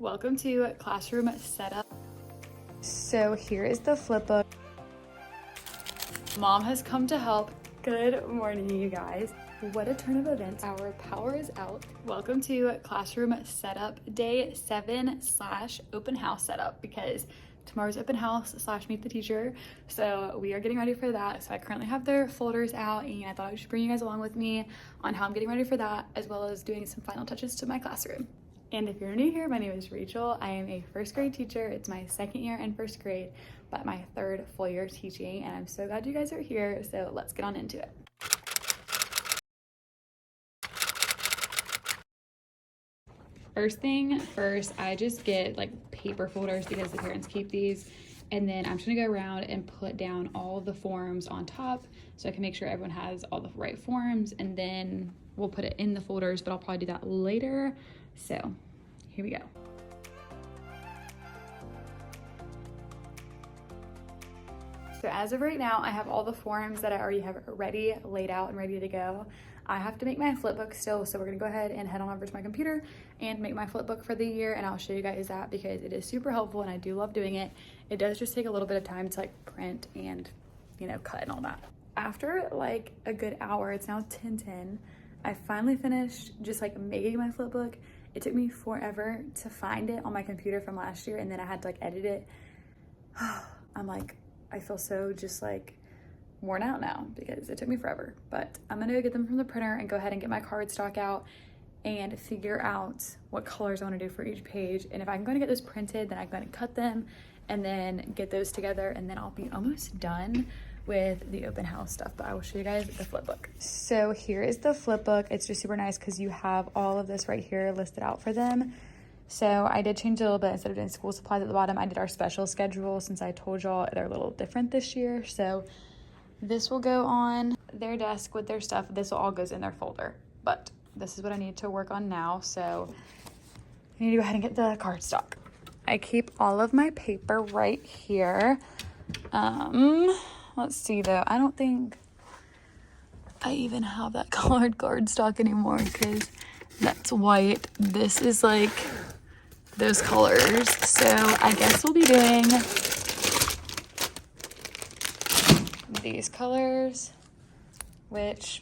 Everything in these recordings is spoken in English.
Welcome to classroom setup. So here is the flip book. Mom has come to help. Good morning, you guys. What a turn of events. Our power is out. Welcome to classroom setup day 7/open house setup, because tomorrow's open house / meet the teacher. So we are getting ready for that. So I currently have their folders out, and I thought I should bring you guys along with me on how I'm getting ready for that, as well as doing some final touches to my classroom. And if you're new here, my name is Rachel. I am a first grade teacher. It's my second year in first grade, but my third full year teaching. And I'm so glad you guys are here. So let's get on into it. First thing first, I just get like paper folders because the parents keep these. And then I'm just gonna go around and put down all the forms on top so I can make sure everyone has all the right forms, and then we'll put it in the folders, but I'll probably do that later. So here we go. So as of right now, I have all the forms that I already have ready, laid out and ready to go. I have to make my flip book still, so we're gonna go ahead and head on over to my computer and make my flip book for the year, and I'll show you guys that because it is super helpful and I do love doing it. It does just take a little bit of time to like print and, you know, cut and all that. After like a good hour, it's now 10:10, I finally finished just like making my flip book. It took me forever to find it on my computer from last year, and then I had to like edit it. I'm like, I feel so just like worn out now because it took me forever, but I'm gonna go get them from the printer and go ahead and get my cardstock out and figure out what colors I want to do for each page. And if I'm going to get those printed, then I'm going to cut them and then get those together, and then I'll be almost done with the open house stuff. But I will show you guys the flip book. So here is the flip book. It's just super nice because you have all of this right here listed out for them. So I did change it a little bit. Instead of doing school supplies at the bottom, I did our special schedule, since I told y'all they're a little different this year. So this will go on their desk with their stuff. This all goes in their folder, but this is what I need to work on now. So I need to go ahead and get the cardstock. I keep all of my paper right here. Let's see though. I don't think I even have that colored cardstock anymore because that's white. This is like those colors. So I guess we'll be doing these colors, which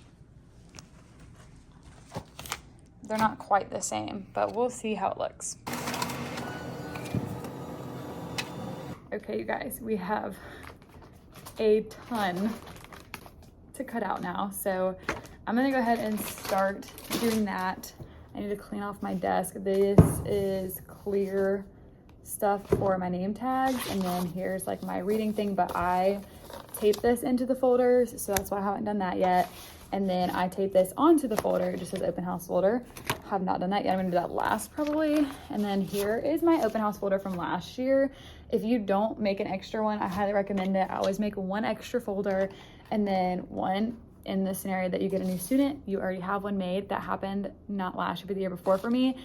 they're not quite the same, but we'll see how it looks. Okay, you guys, we have a ton to cut out now, so I'm gonna go ahead and start doing that. I need to clean off my desk. This is clear stuff for my name tags, and then here's like my reading thing, but I tape this into the folders, so that's why I haven't done that yet. And then I tape this onto the folder. It just says open house folder. Have not done that yet. I'm gonna do that last probably. And then here is my open house folder from last year. If you don't make an extra one, I highly recommend it. I always make one extra folder, and then one in the scenario that you get a new student, you already have one made. That happened not last year, but the year before for me.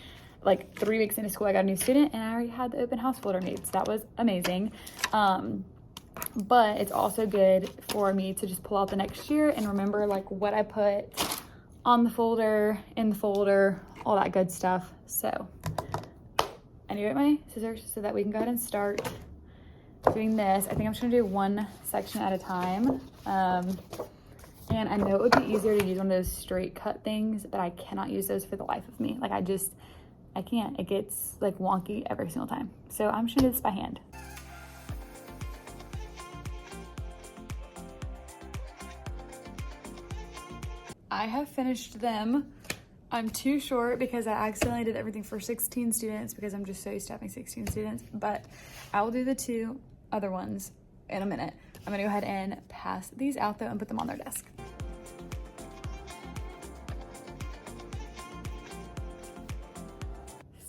Like 3 weeks into school, I got a new student and I already had the open house folder made. So that was amazing. But it's also good for me to just pull out the next year and remember like what I put on the folder, in the folder, all that good stuff. So I need to get my scissors so that we can go ahead and start doing this. I think I'm just gonna do one section at a time. And I know it would be easier to use one of those straight cut things, but I cannot use those for the life of me. Like I can't, it gets like wonky every single time. So I'm just gonna do this by hand. I have finished them. I'm too short because I accidentally did everything for 16 students because I'm just so used to having 16 students, but I will do the 2 other ones in a minute. I'm gonna go ahead and pass these out though and put them on their desk.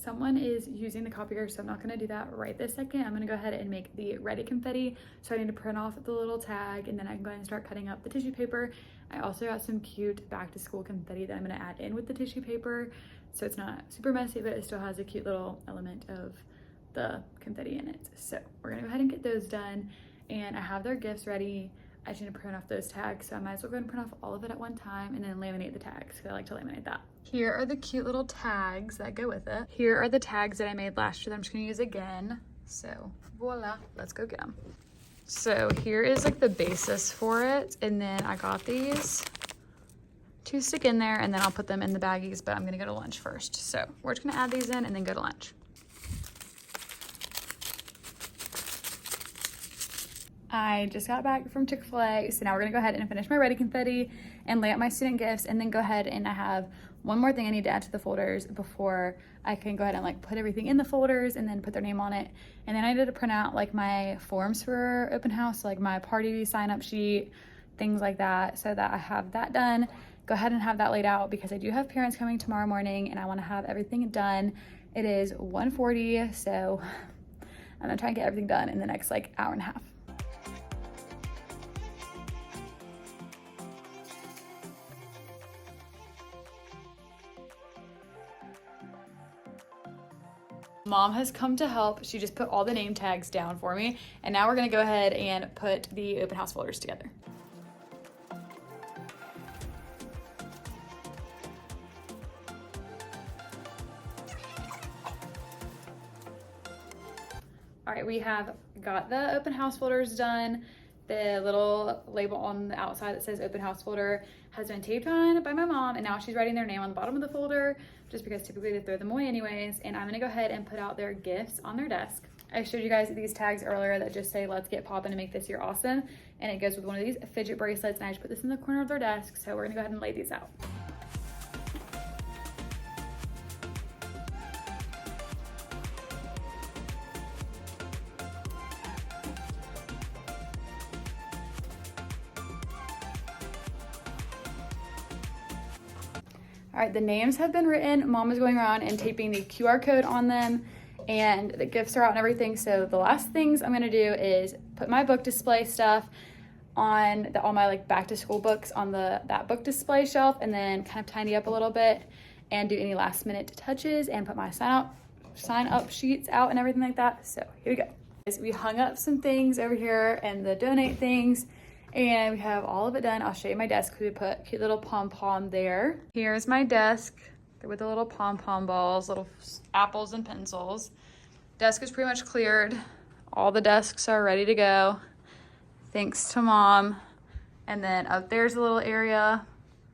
Someone is using the copier, so I'm not gonna do that right this second. I'm gonna go ahead and make the ready confetti. So I need to print off the little tag, and then I can go ahead and start cutting up the tissue paper. I also got some cute back to school confetti that I'm gonna add in with the tissue paper. So it's not super messy, but it still has a cute little element of the confetti in it. So we're gonna go ahead and get those done. And I have their gifts ready. I just need to print off those tags. So I might as well go and print off all of it at one time and then laminate the tags because I like to laminate that. Here are the cute little tags that go with it. Here are the tags that I made last year that I'm just gonna use again. So voila, let's go get them. So here is like the basis for it. And then I got these to stick in there and then I'll put them in the baggies, but I'm gonna go to lunch first. So we're just gonna add these in and then go to lunch. I just got back from Chick-fil-A, so now we're gonna go ahead and finish my Ready confetti and lay out my student gifts, and then go ahead and I have one more thing I need to add to the folders before I can go ahead and like put everything in the folders and then put their name on it. And then I need to print out like my forms for open house, like my party sign up sheet, things like that, so that I have that done. Go ahead and have that laid out because I do have parents coming tomorrow morning and I wanna have everything done. It is 1:40, so I'm gonna try and get everything done in the next like hour and a half. Mom has come to help. She just put all the name tags down for me. And now we're gonna go ahead and put the open house folders together. All right, we have got the open house folders done. The little label on the outside that says open house folder has been taped on by my mom, and now she's writing their name on the bottom of the folder just because typically they throw them away anyways. And I'm gonna go ahead and put out their gifts on their desk. I showed you guys these tags earlier that just say let's get poppin' and make this year awesome, and it goes with one of these fidget bracelets, and I just put this in the corner of their desk. So we're gonna go ahead and lay these out. All right, the names have been written. Mom is going around and taping the QR code on them, and the gifts are out and everything. So the last things I'm gonna do is put my book display stuff on all my like back to school books on that book display shelf, and then kind of tidy up a little bit and do any last minute touches and put my sign up sheets out and everything like that. So here we go. We hung up some things over here and the donate things, and we have all of it done. I'll show you my desk. We put cute little pom-pom there. Here's my desk with the little pom-pom balls, little apples and pencils. Desk is pretty much cleared. All the desks are ready to go, thanks to Mom. And then up there's a little area.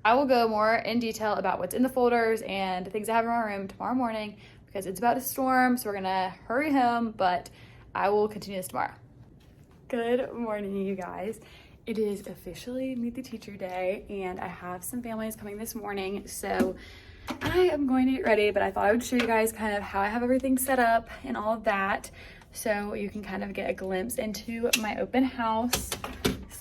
I will go more in detail about what's in the folders and things I have in my room tomorrow morning because it's about to storm, so we're gonna hurry home, but I will continue this tomorrow. Good morning, you guys. It is officially Meet the Teacher Day, and I have some families coming this morning, so I am going to get ready, but I thought I would show you guys kind of how I have everything set up and all of that, so you can kind of get a glimpse into my open house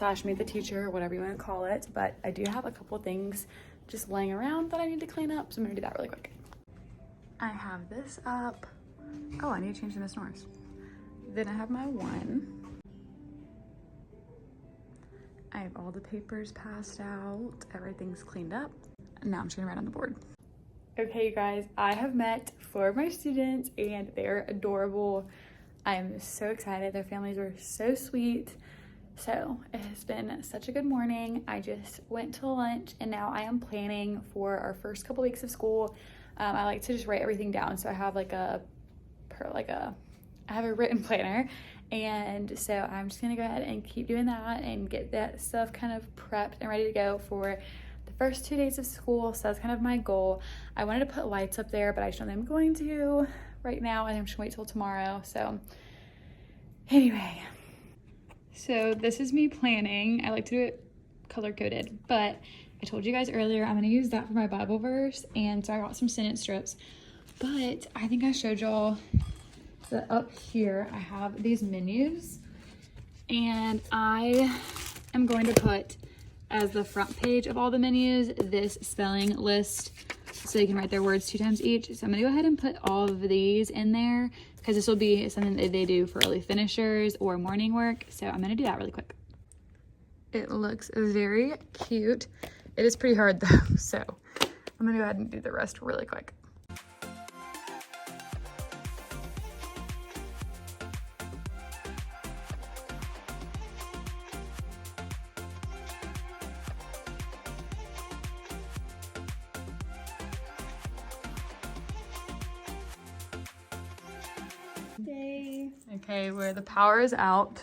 / Meet the Teacher, whatever you want to call it. But I do have a couple things just laying around that I need to clean up, so I'm gonna do that really quick. I have this up. Oh, I need to change the Miss Norris. Then I have my one. I have all the papers passed out. Everything's cleaned up. And now I'm just gonna write on the board. Okay, you guys, I have met 4 of my students and they're adorable. I am so excited. Their families were so sweet. So it has been such a good morning. I just went to lunch and now I am planning for our first couple weeks of school. I like to just write everything down. So I have I have a written planner. And so I'm just gonna go ahead and keep doing that and get that stuff kind of prepped and ready to go for the first 2 days of school. So that's kind of my goal. I wanted to put lights up there, but I just don't think I'm going to right now, and I'm just gonna wait till tomorrow. So anyway, so this is me planning. I like to do it color coded, but I told you guys earlier I'm gonna use that for my Bible verse, and so I got some sentence strips. But I think I showed y'all that up here I have these menus, and I am going to put as the front page of all the menus this spelling list so you can write their words 2 times each. So I'm gonna go ahead and put all of these in there because this will be something that they do for early finishers or morning work. So I'm gonna do that really quick. It looks very cute. It is pretty hard though, so I'm gonna go ahead and do the rest really quick. Okay, where the power is out.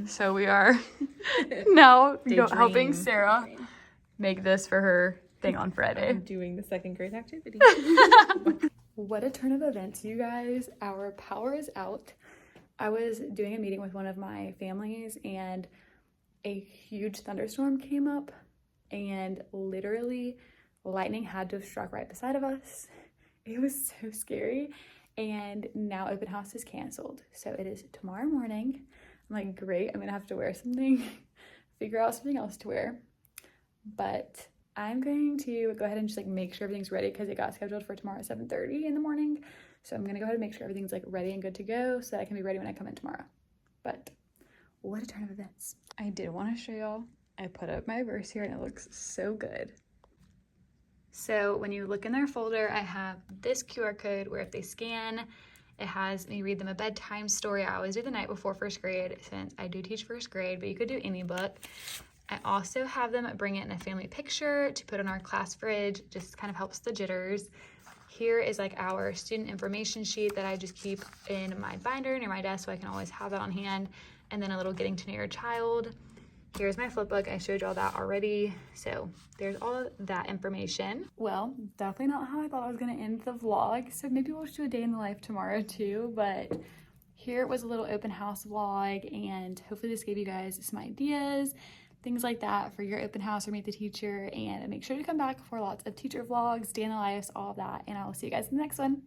So we are now helping Sarah make this for her thing on Friday. I'm doing the second grade activity. What a turn of events, you guys. Our power is out. I was doing a meeting with one of my families and a huge thunderstorm came up and literally lightning had to have struck right beside of us. It was so scary. And now open house is canceled. So it is tomorrow morning. I'm like, great, I'm gonna have to wear something, figure out something else to wear. But I'm going to go ahead and just like make sure everything's ready because it got scheduled for tomorrow at 7:30 in the morning. So I'm gonna go ahead and make sure everything's like ready and good to go so that I can be ready when I come in tomorrow. But what a turn of events. I did want to show y'all, I put up my verse here and it looks so good. So when you look in their folder, I have this QR code where if they scan, it has me read them a bedtime story. I always do the night before first grade since I do teach first grade, but you could do any book. I also have them bring it in a family picture to put on our class fridge, just kind of helps the jitters. Here is like our student information sheet that I just keep in my binder near my desk so I can always have that on hand. And then a little getting to know your child. Here's my flip book. I showed y'all that already. So there's all of that information. Well, definitely not how I thought I was gonna end the vlog. So maybe we'll just do a day in the life tomorrow too. But here was a little open house vlog and hopefully this gave you guys some ideas, things like that for your open house or meet the teacher. And make sure to come back for lots of teacher vlogs, day in the life, all of that. And I will see you guys in the next one.